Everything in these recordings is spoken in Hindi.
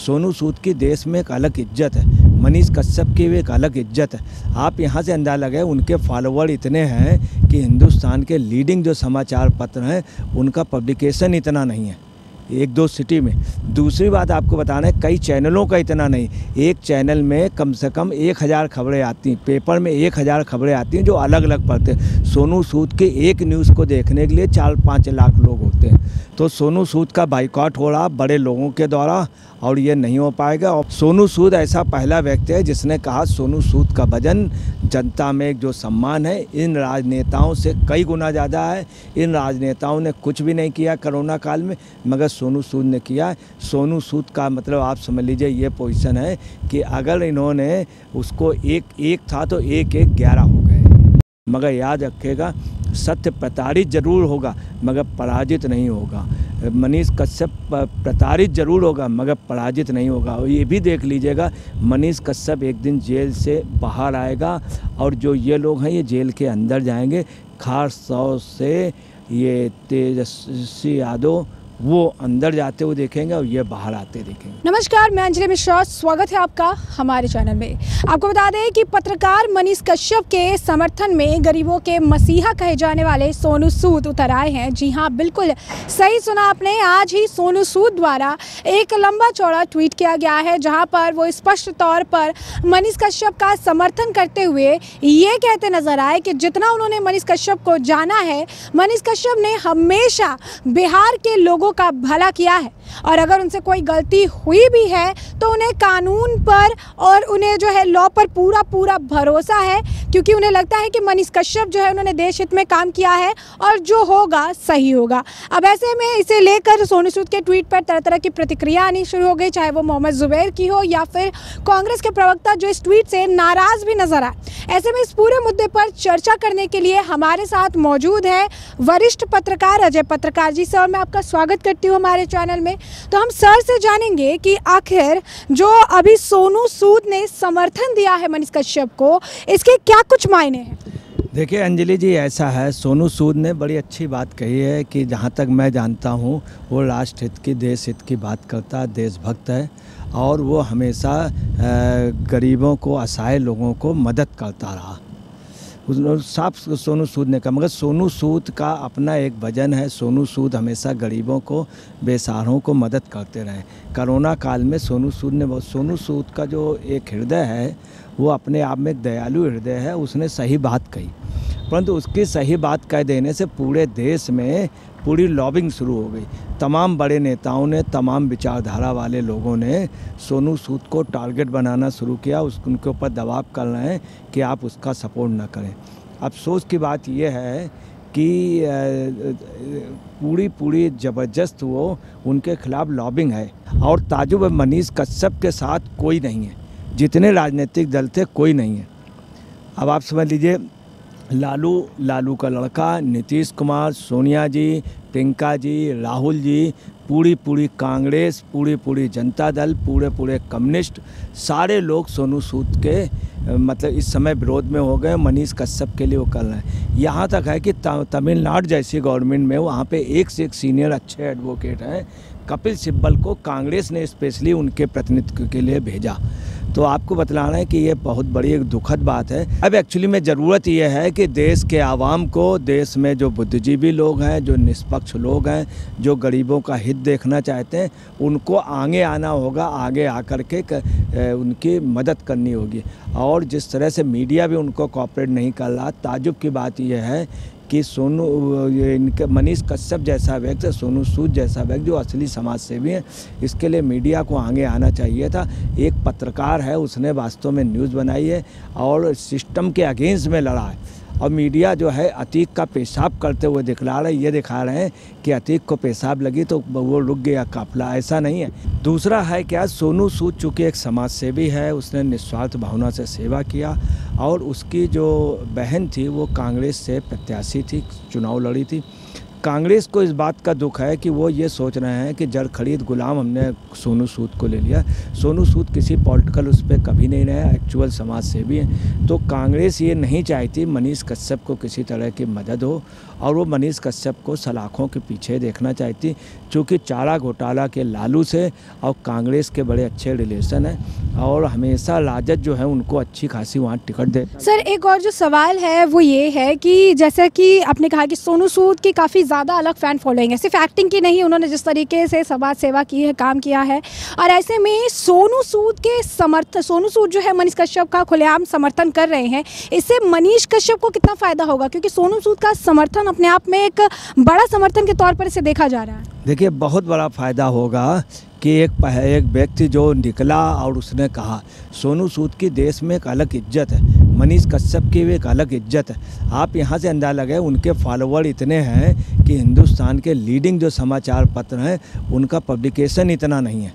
सोनू सूद की देश में एक अलग इज्जत है, मनीष कश्यप की भी एक अलग इज्जत है। आप यहाँ से अंदाज़ा लगाएं, उनके फॉलोवर इतने हैं कि हिंदुस्तान के लीडिंग जो समाचार पत्र हैं उनका पब्लिकेशन इतना नहीं है, एक दो सिटी में। दूसरी बात आपको बताना है, कई चैनलों का इतना नहीं, एक चैनल में कम से कम 1000 खबरें आती हैं, पेपर में 1000 खबरें आती हैं जो अलग अलग पढ़ते हैं। सोनू सूद के एक न्यूज़ को देखने के लिए 4-5 लाख लोग होते हैं। तो सोनू सूद का बाइकआउट हो रहा बड़े लोगों के द्वारा और ये नहीं हो पाएगा। और सोनू सूद ऐसा पहला व्यक्ति है जिसने कहा सोनू सूद का वजन जनता में जो सम्मान है इन राजनेताओं से कई गुना ज़्यादा है। इन राजनेताओं ने कुछ भी नहीं किया कोरोना काल में, मगर सोनू सूद ने किया। सोनू सूद का मतलब आप समझ लीजिए ये पोजीशन है कि अगर इन्होंने उसको एक था तो 1-11 हो गए। मगर याद रखिएगा, सत्य प्रताड़ित जरूर होगा मगर पराजित नहीं होगा। मनीष कश्यप प्रताड़ित जरूर होगा मगर पराजित नहीं होगा। और ये भी देख लीजिएगा, मनीष कश्यप एक दिन जेल से बाहर आएगा और जो ये लोग हैं ये जेल के अंदर जाएंगे। खास तौर से ये तेजस्वी यादव वो अंदर जाते हुए देखेंगे और ये बाहर आते देखेंगे। नमस्कार, मैं अंजलि मिश्रा, स्वागत है आपका हमारे चैनल में। आपको बता दें कि पत्रकार मनीष कश्यप के समर्थन में गरीबों के मसीहा कहे जाने वाले सोनू सूद उतर आए हैं। जी हाँ, बिल्कुल सही सुना आपने। आज ही सोनू सूद द्वारा एक लंबा चौड़ा ट्वीट किया गया है जहाँ पर वो स्पष्ट तौर पर मनीष कश्यप का समर्थन करते हुए ये कहते नजर आए कि जितना उन्होंने मनीष कश्यप को जाना है, मनीष कश्यप ने हमेशा बिहार के लोगों का भला किया है और अगर उनसे कोई गलती हुई भी है तो उन्हें कानून पर और उन्हें जो है लॉ पर पूरा भरोसा है, क्योंकि उन्हें लगता है कि मनीष कश्यप जो है उन्होंने देश हित में काम किया है और जो होगा सही होगा। अब ऐसे में इसे लेकर सोनू सूद के ट्वीट पर तरह तरह की प्रतिक्रिया आनी शुरू हो गई, चाहे वो मोहम्मद जुबैर की हो या फिर कांग्रेस के प्रवक्ता जो इस ट्वीट से नाराज भी नजर आए। ऐसे में इस पूरे मुद्दे पर चर्चा करने के लिए हमारे साथ मौजूद है वरिष्ठ पत्रकार अजय पत्रकार जी। सर, मैं आपका स्वागत करती हूँ हमारे चैनल में। तो हम सर से जानेंगे कि आखिर जो अभी सोनू सूद ने समर्थन दिया है मनीष कश्यप को, इसके क्या कुछ मायने हैं? देखिए अंजलि जी, ऐसा है, सोनू सूद ने बड़ी अच्छी बात कही है कि जहाँ तक मैं जानता हूँ वो राष्ट्र हित की, देश हित की बात करता है, देशभक्त है और वो हमेशा गरीबों को, असहाय लोगों को मदद करता रहा। साफ सोनू सूद ने कहा, मगर सोनू सूद का अपना एक वजन है। सोनू सूद हमेशा गरीबों को, बेसहारों को मदद करते रहे। कोरोना काल में सोनू सूद का जो एक हृदय है वो अपने आप में एक दयालु हृदय है। उसने सही बात कही, परंतु उसकी सही बात कह देने से पूरे देश में पूरी लॉबिंग शुरू हो गई। तमाम बड़े नेताओं ने, तमाम विचारधारा वाले लोगों ने सोनू सूद को टारगेट बनाना शुरू किया, उनके ऊपर दबाव कर रहे हैं कि आप उसका सपोर्ट ना करें। अफसोस की बात यह है कि पूरी ज़बरदस्त वो उनके खिलाफ लॉबिंग है और ताजुब मनीष कश्यप के साथ कोई नहीं है। जितने राजनीतिक दल थे कोई नहीं है। अब आप समझ लीजिए, लालू का लड़का, नीतीश कुमार, सोनिया जी, प्रियंका जी, राहुल जी, पूरी कांग्रेस, पूरी जनता दल, पूरे कम्युनिस्ट, सारे लोग सोनू सूद के मतलब इस समय विरोध में हो गए। मनीष कश्यप के लिए वो कर रहे हैं। यहाँ तक है कि तमिलनाडु जैसी गवर्नमेंट में वहाँ पे एक से एक सीनियर अच्छे एडवोकेट हैं। कपिल सिब्बल को कांग्रेस ने स्पेशली उनके प्रतिनिधित्व के लिए भेजा। तो आपको बतलाना है कि ये बहुत बड़ी एक दुखद बात है। अब एक्चुअली में ज़रूरत ये है कि देश के आवाम को, देश में जो बुद्धिजीवी लोग हैं, जो निष्पक्ष लोग हैं, जो गरीबों का हित देखना चाहते हैं, उनको आगे आना होगा, आगे आकर के उनकी मदद करनी होगी। और जिस तरह से मीडिया भी उनको कोऑपरेट नहीं कर रहा, ताजुब की बात यह है कि इनके मनीष कश्यप जैसा व्यक्ति, सोनू सूद जैसा व्यक्ति जो असली समाज सेवी है, इसके लिए मीडिया को आगे आना चाहिए था। एक पत्रकार है, उसने वास्तव में न्यूज़ बनाई है और सिस्टम के अगेंस्ट में लड़ा है। और मीडिया जो है अतीक का पेशाब करते हुए दिखा रहे हैं कि अतीक को पेशाब लगी तो वो रुक गया काफिला। ऐसा नहीं है। दूसरा है क्या, सोनू सूद चूँकि एक समाज सेवी है, उसने निस्वार्थ भावना से सेवा किया और उसकी जो बहन थी वो कांग्रेस से प्रत्याशी थी, चुनाव लड़ी थी। कांग्रेस को इस बात का दुख है कि वो ये सोच रहे हैं कि जड़ खरीद गुलाम हमने सोनू सूद को ले लिया। सोनू सूद किसी पॉलिटिकल उस पर कभी नहीं रहे, एक्चुअल समाज सेवी हैं। तो कांग्रेस ये नहीं चाहती मनीष कश्यप को किसी तरह की मदद हो, और वो मनीष कश्यप को सलाखों के पीछे देखना चाहती, क्योंकि चारा घोटाला के लालू से और कांग्रेस के बड़े अच्छे रिलेशन हैं, और हमेशा राजद जो है उनको अच्छी खासी वहाँ टिकट दे। सर एक और जो सवाल है वो ये है कि जैसा कि आपने कहा कि सोनू सूद की काफ़ी ज़्यादा अलग फ़ैन फॉलोइंग है, सिर्फ एक्टिंग की नहीं, उन्होंने जिस तरीके से समाज सेवा की है, काम किया है, और ऐसे में सोनू सूद के सोनू सूद जो है मनीष कश्यप का खुलेआम समर्थन कर रहे हैं, इससे मनीष कश्यप को कितना फ़ायदा होगा? क्योंकि सोनू सूद का समर्थन अपने आप में एक बड़ा समर्थन के तौर पर इसे देखा जा रहा है। देखिए, बहुत बड़ा फ़ायदा होगा कि एक व्यक्ति जो निकला और उसने कहा सोनू सूद की देश में एक अलग इज्जत है, मनीष कश्यप की भी एक अलग इज्जत है। आप यहाँ से अंदाज़ा लगाएं, उनके फॉलोवर इतने हैं कि हिंदुस्तान के लीडिंग जो समाचार पत्र हैं उनका पब्लिकेशन इतना नहीं है,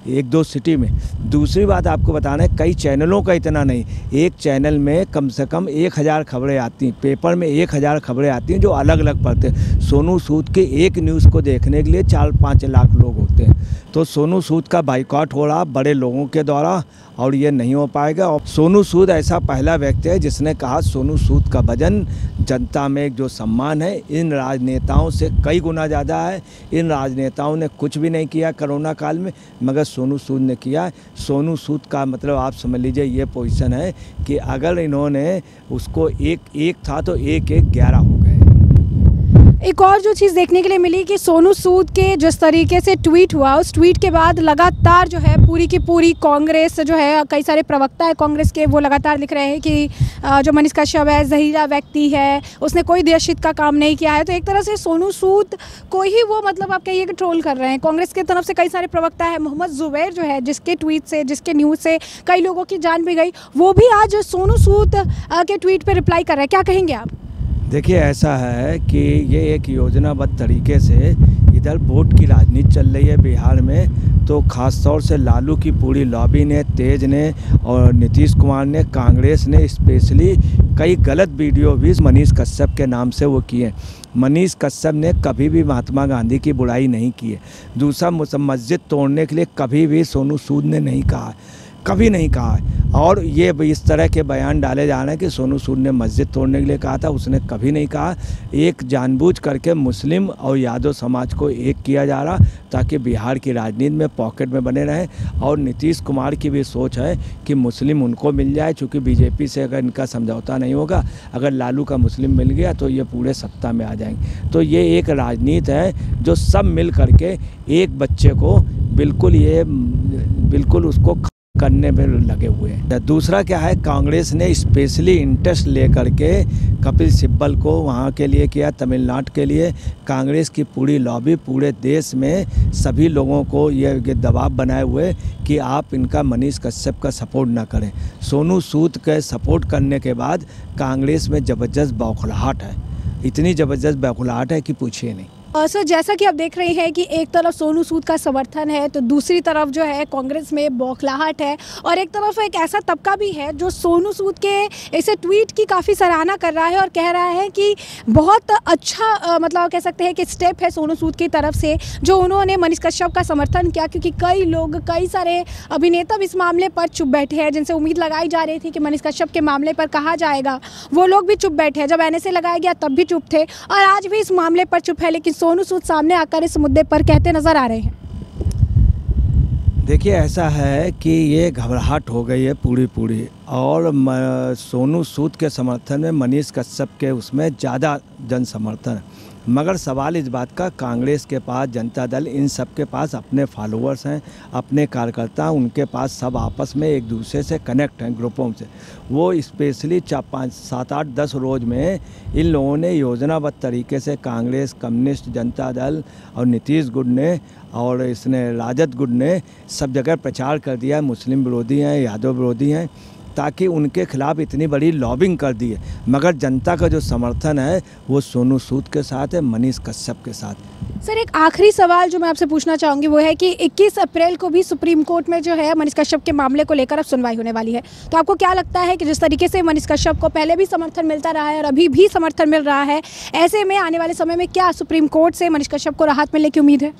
एक दो सिटी में। दूसरी बात आपको बताना है, कई चैनलों का इतना नहीं, एक चैनल में कम से कम 1000 खबरें आती हैं, पेपर में 1000 खबरें आती हैं जो अलग अलग पढ़ते हैं। सोनू सूद के एक न्यूज़ को देखने के लिए 4-5 लाख लोग होते हैं। तो सोनू सूद का बाइकआउट हो रहा बड़े लोगों के द्वारा, और ये नहीं हो पाएगा। और सोनू सूद ऐसा पहला व्यक्ति है जिसने कहा सोनू सूद का वजन जनता में एक जो सम्मान है इन राजनेताओं से कई गुना ज़्यादा है। इन राजनेताओं ने कुछ भी नहीं किया कोरोना काल में, मगर सोनू सूद ने किया। सोनू सूद का मतलब आप समझ लीजिए ये पोजीशन है कि अगर इन्होंने उसको एक था तो 1-1-11 हो गए। एक और जो चीज़ देखने के लिए मिली कि सोनू सूद के जिस तरीके से ट्वीट हुआ, उस ट्वीट के बाद लगातार जो है पूरी की पूरी कांग्रेस जो है, कई सारे प्रवक्ता है कांग्रेस के, वो लगातार लिख रहे हैं कि जो मनीष कश्यप है जहीरा व्यक्ति है, उसने कोई देशहित का काम नहीं किया है। तो एक तरह से सोनू सूद को ही वो मतलब आप कहिए कि ट्रोल कर रहे हैं। कांग्रेस की तरफ से कई सारे प्रवक्ता है, मोहम्मद जुबैर जो है जिसके ट्वीट से, जिसके न्यूज़ से कई लोगों की जान भी गई, वो भी आज सोनू सूद के ट्वीट पर रिप्लाई कर रहे हैं। क्या कहेंगे आप? देखिए, ऐसा है कि ये एक योजनाबद्ध तरीके से इधर वोट की राजनीति चल रही है बिहार में। तो ख़ास तौर से लालू की पूरी लॉबी ने, तेज ने और नीतीश कुमार ने, कांग्रेस ने स्पेशली कई गलत वीडियो भी मनीष कश्यप के नाम से वो किए। मनीष कश्यप ने कभी भी महात्मा गांधी की बुराई नहीं की है। दूसरा, मस्जिद तोड़ने के लिए कभी भी सोनू सूद ने नहीं कहा, कभी नहीं कहा है। और ये इस तरह के बयान डाले जा रहे हैं कि सोनू सूद ने मस्जिद तोड़ने के लिए कहा था, उसने कभी नहीं कहा। एक जानबूझ करके मुस्लिम और यादव समाज को एक किया जा रहा ताकि बिहार की राजनीति में पॉकेट में बने रहें। और नीतीश कुमार की भी सोच है कि मुस्लिम उनको मिल जाए, चूँकि बीजेपी से अगर इनका समझौता नहीं होगा, अगर लालू का मुस्लिम मिल गया तो ये पूरे सत्ता में आ जाएंगे। तो ये एक राजनीति है जो सब मिल करके एक बच्चे को बिल्कुल उसको करने में लगे हुए हैं। दूसरा क्या है, कांग्रेस ने स्पेशली इंटरेस्ट लेकर के कपिल सिब्बल को वहाँ के लिए किया, तमिलनाडु के लिए। कांग्रेस की पूरी लॉबी पूरे देश में सभी लोगों को ये दबाव बनाए हुए कि आप इनका मनीष कश्यप का सपोर्ट ना करें। सोनू सूद के सपोर्ट करने के बाद कांग्रेस में ज़बरदस्त बौखलाहट है, इतनी ज़बरदस्त बौखलाहट है कि पूछिए नहीं। सर जैसा कि आप देख रहे हैं कि एक तरफ सोनू सूद का समर्थन है तो दूसरी तरफ जो है कांग्रेस में बौखलाहट है, और एक तरफ एक ऐसा तबका भी है जो सोनू सूद के ऐसे ट्वीट की काफ़ी सराहना कर रहा है और कह रहा है कि बहुत अच्छा मतलब कह सकते हैं कि स्टेप है सोनू सूद की तरफ से जो उन्होंने मनीष कश्यप का समर्थन किया। क्योंकि कई सारे अभिनेता भी इस मामले पर चुप बैठे हैं, जिनसे उम्मीद लगाई जा रही थी कि मनीष कश्यप के मामले पर कहा जाएगा, वो लोग भी चुप बैठे हैं। जब NSA लगाया गया तब भी चुप थे और आज भी इस मामले पर चुप है, लेकिन सोनू सूद सामने आकर इस मुद्दे पर कहते नजर आ रहे हैं। देखिए, ऐसा है कि ये घबराहट हो गई है पूरी, और सोनू सूद के समर्थन में मनीष कश्यप के उसमें ज़्यादा जन समर्थन है। मगर सवाल इस बात का, कांग्रेस के पास, जनता दल, इन सब के पास अपने फॉलोअर्स हैं, अपने कार्यकर्ता, उनके पास सब आपस में एक दूसरे से कनेक्ट हैं ग्रुपों से। वो स्पेशली 5, 7, 8, 10 रोज़ में इन लोगों ने योजनाबद्ध तरीके से कांग्रेस, कम्युनिस्ट, जनता दल और नीतीश गुट ने और इसने राजद गुट ने सब जगह प्रचार कर दिया। मुस्लिम विरोधी हैं, यादव विरोधी हैं, ताकि उनके खिलाफ इतनी बड़ी लॉबिंग कर दी है, मगर जनता का जो समर्थन है वो सोनू सूद के साथ है, मनीष कश्यप के साथ। सर, एक आखिरी सवाल जो मैं आपसे पूछना चाहूँगी वो है कि 21 अप्रैल को भी सुप्रीम कोर्ट में जो है मनीष कश्यप के मामले को लेकर अब सुनवाई होने वाली है, तो आपको क्या लगता है कि जिस तरीके से मनीष कश्यप को पहले भी समर्थन मिलता रहा है और अभी भी समर्थन मिल रहा है, ऐसे में आने वाले समय में क्या सुप्रीम कोर्ट से मनीष कश्यप को राहत मिलने की उम्मीद है?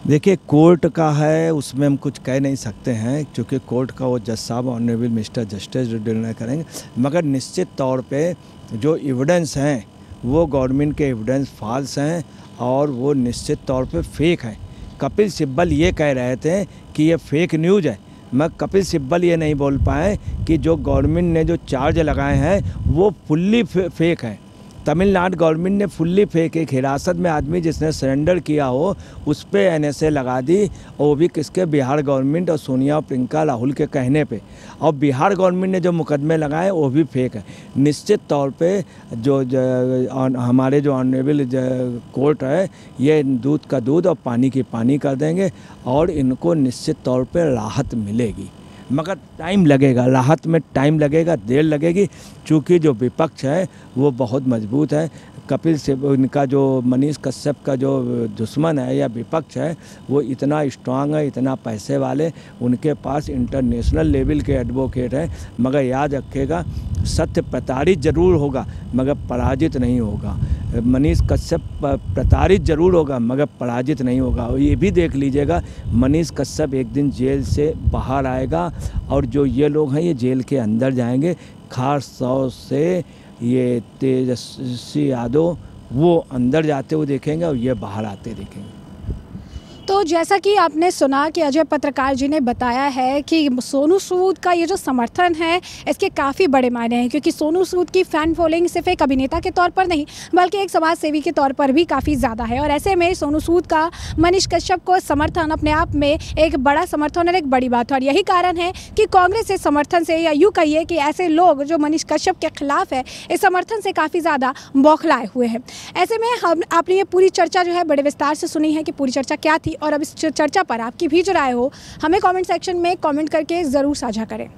देखिए, कोर्ट का है, उसमें हम कुछ कह नहीं सकते हैं, क्योंकि कोर्ट का वो जज साहब ऑनरेबल मिस्टर जस्टिस जो निर्णय करेंगे, मगर निश्चित तौर पे जो एविडेंस हैं वो गवर्नमेंट के एविडेंस फॉल्स हैं और वो निश्चित तौर पे फेक हैं। कपिल सिब्बल ये कह रहे थे कि ये फेक न्यूज़ है, मगर कपिल सिब्बल ये नहीं बोल पाए कि जो गवर्नमेंट ने जो चार्ज लगाए हैं वो फुल्ली फेक है। तमिलनाडु गवर्नमेंट ने फुल्ली फेक एक हिरासत में आदमी जिसने सरेंडर किया हो उस पर एनएसए लगा दी, और वो भी किसके, बिहार गवर्नमेंट और सोनिया और प्रियंका राहुल के कहने पे। और बिहार गवर्नमेंट ने जो मुकदमे लगाए वो भी फेक है। निश्चित तौर पे हमारे जो ऑनरेबल कोर्ट है ये दूध का दूध और पानी की पानी कर देंगे और इनको निश्चित तौर पे राहत मिलेगी, मगर टाइम लगेगा, राहत में टाइम लगेगा, देर लगेगी, क्योंकि जो विपक्ष है वो बहुत मजबूत है। कपिल से इनका जो मनीष कश्यप का जो दुश्मन है या विपक्ष है वो इतना स्ट्रांग है, इतना पैसे वाले, उनके पास इंटरनेशनल लेवल के एडवोकेट हैं, मगर याद रखिएगा सत्य प्रताड़ित जरूर होगा मगर पराजित नहीं होगा। मनीष कश्यप प्रताड़ित जरूर होगा मगर पराजित नहीं होगा। और ये भी देख लीजिएगा, मनीष कश्यप एक दिन जेल से बाहर आएगा और जो ये लोग हैं ये जेल के अंदर जाएंगे। खास तौर से ये तेजस्वी यादव वो अंदर जाते हुए देखेंगे और ये बाहर आते देखेंगे। तो जैसा कि आपने सुना कि अजय पत्रकार जी ने बताया है कि सोनू सूद का ये जो समर्थन है इसके काफ़ी बड़े मायने हैं, क्योंकि सोनू सूद की फ़ैन फॉलोइंग सिर्फ एक अभिनेता के तौर पर नहीं बल्कि एक समाज सेवी के तौर पर भी काफ़ी ज़्यादा है। और ऐसे में सोनू सूद का मनीष कश्यप को समर्थन अपने आप में एक बड़ा समर्थन और एक बड़ी बात है। और यही कारण है कि कांग्रेस इस समर्थन से, या यूँ कहिए कि ऐसे लोग जो मनीष कश्यप के खिलाफ है, इस समर्थन से काफ़ी ज़्यादा बौखलाए हुए हैं। ऐसे में आपने ये पूरी चर्चा जो है बड़े विस्तार से सुनी है कि पूरी चर्चा क्या थी, और अब इस चर्चा पर आपकी भी जो राय हो हमें कमेंट सेक्शन में कमेंट करके ज़रूर साझा करें।